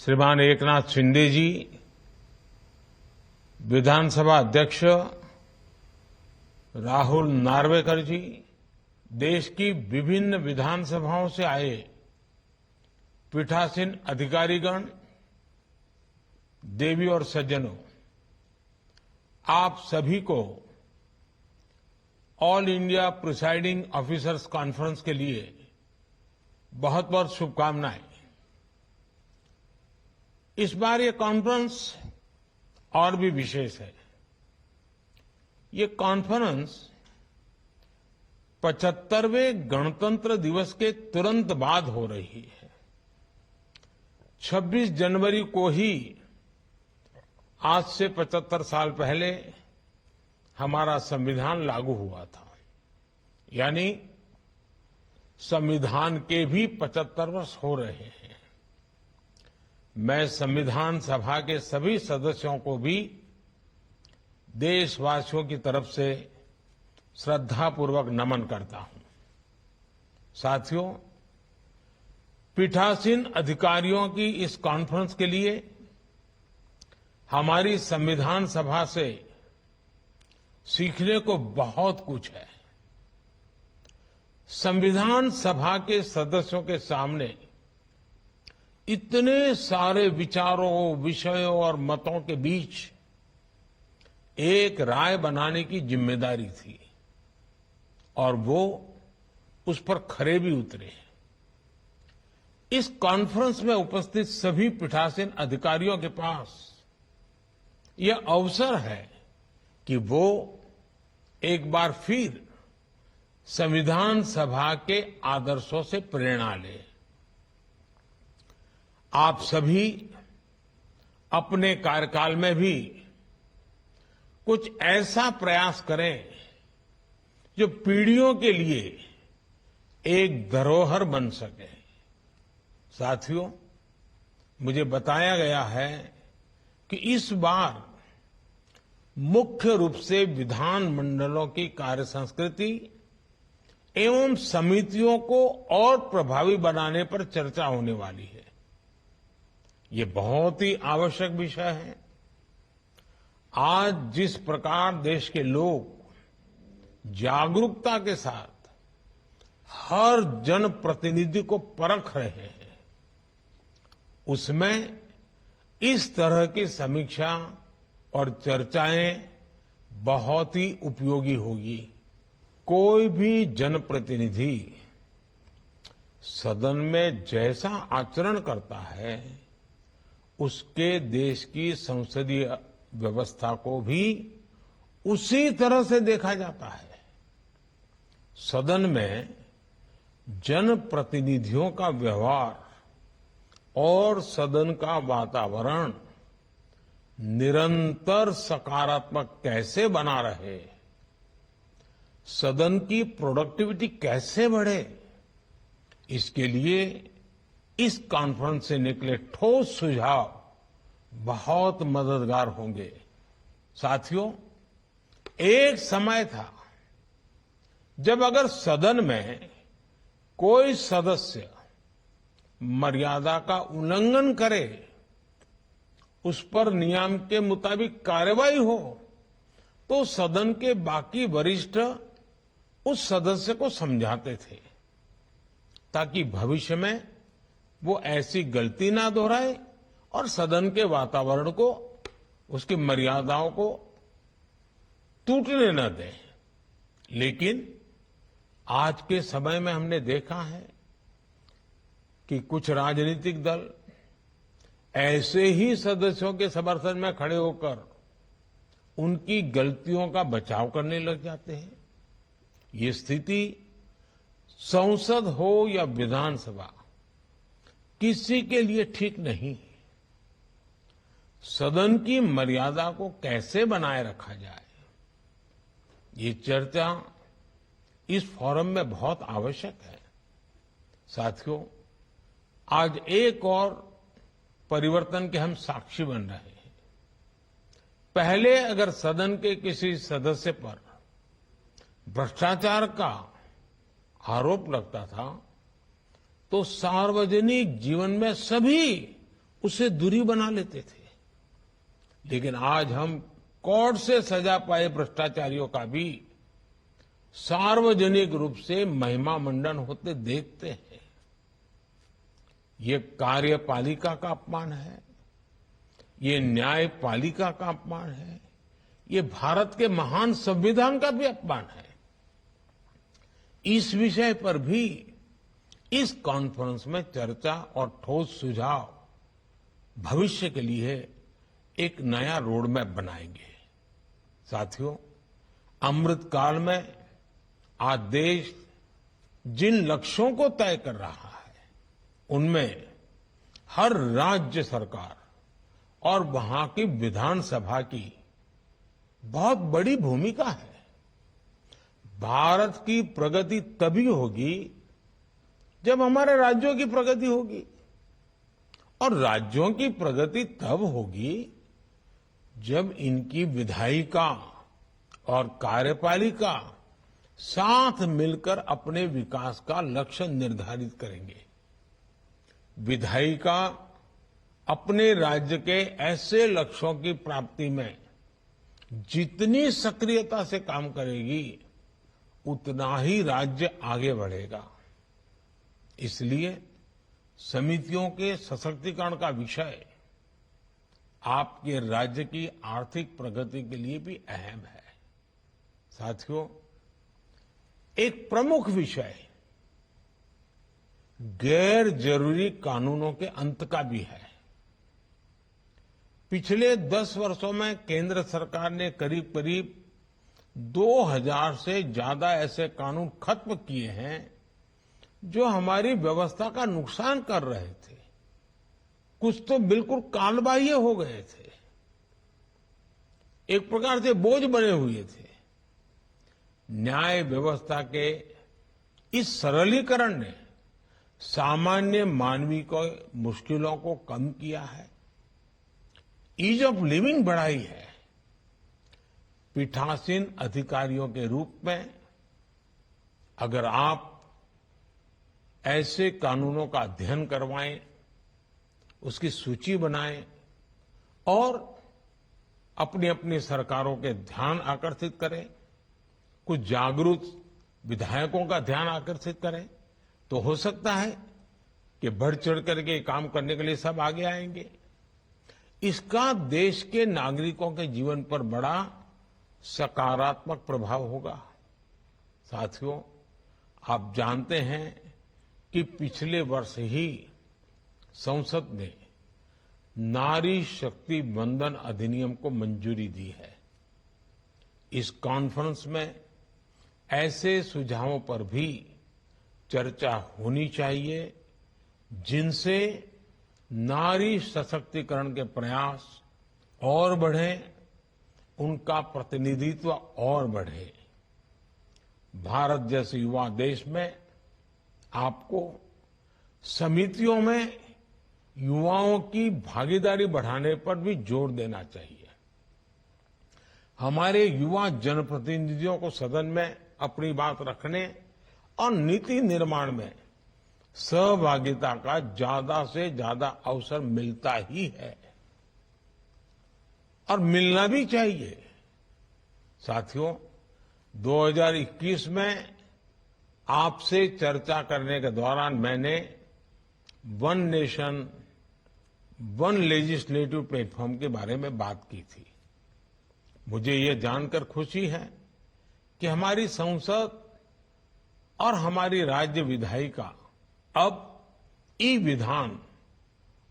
श्रीमान एकनाथ शिंदे जी, विधानसभा अध्यक्ष राहुल नार्वेकर जी, देश की विभिन्न विधानसभाओं से आए पीठासीन अधिकारीगण, देवी और सज्जनों, आप सभी को all India presiding officers conference के लिए बहुत बहुत शुभकामनाएं। इस बार ये कॉन्फ्रेंस और भी विशेष है। ये कॉन्फ्रेंस 75वें गणतंत्र दिवस के तुरंत बाद हो रही है। 26 जनवरी को ही आज से 75 साल पहले हमारा संविधान लागू हुआ था, यानी संविधान के भी 75 वर्ष हो रहे हैं। मैं संविधान सभा के सभी सदस्यों को भी देशवासियों की तरफ से श्रद्धापूर्वक नमन करता हूं। साथियों, पीठासीन अधिकारियों की इस कॉन्फ्रेंस के लिए हमारी संविधान सभा से सीखने को बहुत कुछ है। संविधान सभा के सदस्यों के सामने इतने सारे विचारों, विषयों और मतों के बीच एक राय बनाने की जिम्मेदारी थी और वो उस पर खरे भी उतरे। इस कॉन्फ्रेंस में उपस्थित सभी पीठासीन अधिकारियों के पास यह अवसर है कि वो एक बार फिर संविधान सभा के आदर्शों से प्रेरणा लें। आप सभी अपने कार्यकाल में भी कुछ ऐसा प्रयास करें जो पीढ़ियों के लिए एक धरोहर बन सके। साथियों, मुझे बताया गया है कि इस बार मुख्य रूप से विधानमंडलों की कार्य संस्कृति एवं समितियों को और प्रभावी बनाने पर चर्चा होने वाली है। ये बहुत ही आवश्यक विषय है। आज जिस प्रकार देश के लोग जागरूकता के साथ हर जनप्रतिनिधि को परख रहे हैं, उसमें इस तरह की समीक्षा और चर्चाएं बहुत ही उपयोगी होगी। कोई भी जनप्रतिनिधि सदन में जैसा आचरण करता है, उसके देश की संसदीय व्यवस्था को भी उसी तरह से देखा जाता है। सदन में जनप्रतिनिधियों का व्यवहार और सदन का वातावरण निरंतर सकारात्मक कैसे बना रहे, सदन की प्रोडक्टिविटी कैसे बढ़े, इसके लिए इस कॉन्फ्रेंस से निकले ठोस सुझाव बहुत मददगार होंगे। साथियों, एक समय था जब अगर सदन में कोई सदस्य मर्यादा का उल्लंघन करे, उस पर नियम के मुताबिक कार्रवाई हो, तो सदन के बाकी वरिष्ठ उस सदस्य को समझाते थे ताकि भविष्य में वो ऐसी गलती ना दोहराए और सदन के वातावरण को, उसकी मर्यादाओं को टूटने न दें। लेकिन आज के समय में हमने देखा है कि कुछ राजनीतिक दल ऐसे ही सदस्यों के समर्थन में खड़े होकर उनकी गलतियों का बचाव करने लग जाते हैं। ये स्थिति संसद हो या विधानसभा, किसी के लिए ठीक नहीं। सदन की मर्यादा को कैसे बनाए रखा जाए, ये चर्चा इस फोरम में बहुत आवश्यक है। साथियों, आज एक और परिवर्तन के हम साक्षी बन रहे हैं। पहले अगर सदन के किसी सदस्य पर भ्रष्टाचार का आरोप लगता था तो सार्वजनिक जीवन में सभी उससे दूरी बना लेते थे। लेकिन आज हम कोर्ट से सजा पाए भ्रष्टाचारियों का भी सार्वजनिक रूप से महिमा मंडन होते देखते हैं। ये कार्यपालिका का अपमान है, ये न्यायपालिका का अपमान है, ये भारत के महान संविधान का भी अपमान है। इस विषय पर भी इस कॉन्फ्रेंस में चर्चा और ठोस सुझाव भविष्य के लिए एक नया रोड मैप बनाएंगे। साथियों, अमृत काल में आज देश जिन लक्ष्यों को तय कर रहा है, उनमें हर राज्य सरकार और वहां की विधानसभा की बहुत बड़ी भूमिका है। भारत की प्रगति तभी होगी जब हमारे राज्यों की प्रगति होगी, और राज्यों की प्रगति तब होगी जब इनकी विधायिका और कार्यपालिका साथ मिलकर अपने विकास का लक्ष्य निर्धारित करेंगे। विधायिका अपने राज्य के ऐसे लक्ष्यों की प्राप्ति में जितनी सक्रियता से काम करेगी, उतना ही राज्य आगे बढ़ेगा। इसलिए समितियों के सशक्तिकरण का विषय आपके राज्य की आर्थिक प्रगति के लिए भी अहम है। साथियों, एक प्रमुख विषय गैर जरूरी कानूनों के अंत का भी है। पिछले 10 वर्षों में केंद्र सरकार ने करीब करीब 2000 से ज्यादा ऐसे कानून खत्म किए हैं जो हमारी व्यवस्था का नुकसान कर रहे थे। कुछ तो बिल्कुल कालबाह्य हो गए थे, एक प्रकार से बोझ बने हुए थे। न्याय व्यवस्था के इस सरलीकरण ने सामान्य मानवीय को मुश्किलों को कम किया है, ईज ऑफ लिविंग बढ़ाई है। पीठासीन अधिकारियों के रूप में अगर आप ऐसे कानूनों का अध्ययन करवाएं, उसकी सूची बनाएं और अपनी अपनी सरकारों के ध्यान आकर्षित करें, कुछ जागरूक विधायकों का ध्यान आकर्षित करें, तो हो सकता है कि बढ़ चढ़ करके काम करने के लिए सब आगे आएंगे। इसका देश के नागरिकों के जीवन पर बड़ा सकारात्मक प्रभाव होगा। साथियों, आप जानते हैं कि पिछले वर्ष ही संसद ने नारी शक्ति वंदन अधिनियम को मंजूरी दी है। इस कॉन्फ्रेंस में ऐसे सुझावों पर भी चर्चा होनी चाहिए जिनसे नारी सशक्तिकरण के प्रयास और बढ़ें, उनका प्रतिनिधित्व और बढ़े। भारत जैसे युवा देश में आपको समितियों में युवाओं की भागीदारी बढ़ाने पर भी जोर देना चाहिए। हमारे युवा जनप्रतिनिधियों को सदन में अपनी बात रखने और नीति निर्माण में सहभागिता का ज्यादा से ज्यादा अवसर मिलता ही है और मिलना भी चाहिए। साथियों, 2021 में आपसे चर्चा करने के दौरान मैंने one nation one legislative platform के बारे में बात की थी। मुझे ये जानकर खुशी है कि हमारी संसद और हमारी राज्य विधायिका अब ई विधान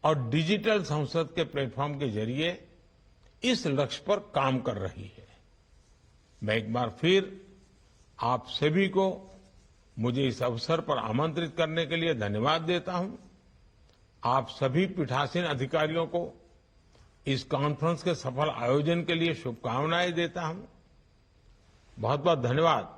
और डिजिटल संसद के प्लेटफॉर्म के जरिए इस लक्ष्य पर काम कर रही है। मैं एक बार फिर आप सभी को मुझे इस अवसर पर आमंत्रित करने के लिए धन्यवाद देता हूं। आप सभी पीठासीन अधिकारियों को इस कॉन्फ्रेंस के सफल आयोजन के लिए शुभकामनाएं देता हूं। बहुत बहुत धन्यवाद।